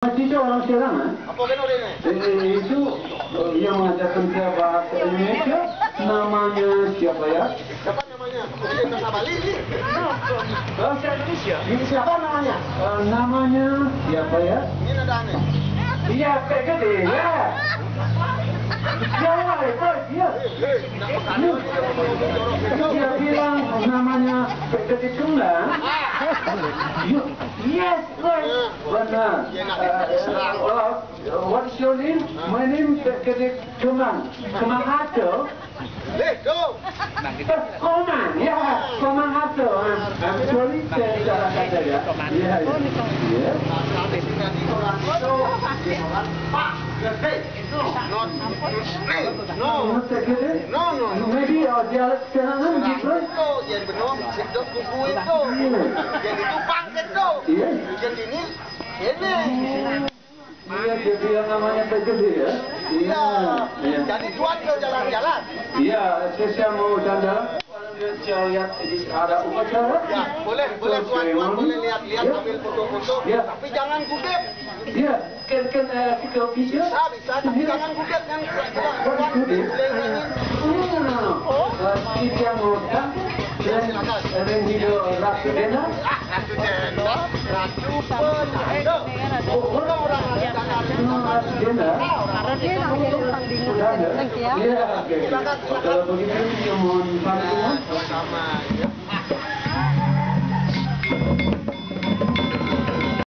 Itu orang sekarang, Apa kena ini? itu yang mengajarkan saya bahasa Indonesia, namanya siapa ya? Siapa namanya? Dia bahasa Bali ini. Bahasa Indonesia. Ini siapa namanya? Namanya siapa ya? Ini ada aneh. Iya, kayak gede ya. Siapa itu dia? Dia bilang namanya Gede Tunggang. Yes, right. Benar. What is your name? My name is Gede Tunggang. Kemang Hato. Go. Komang, ya, Komang Hato. Actually, saya salah kata ya. Iya, iya. Sampai sini nanti orang itu, orang Pak. No. Maybe dialek sekarang different. Itu yang benar, itu kuku itu. Yang itu pangkat itu. Iya. Yang ini. Iya, dia bilang namanya Gede ya. Iya. Jadi tuan ke jalan-jalan. Iya, saya mau jalan-jalan. Saya lihat ada upacara. Ya, boleh tuan boleh lihat-lihat ambil foto-foto. Ya. Tapi jangan gugat. Iya, kan kita video. Bisa, tapi jangan gugat kan. Ini yang mau dan video Ratu Dena. Ratu Penada. Orang Ratu Dena. Karena dia orang bingung Sudah ada? ya. Iya, oke. Kalau begitu, saya mohon pamit. sama.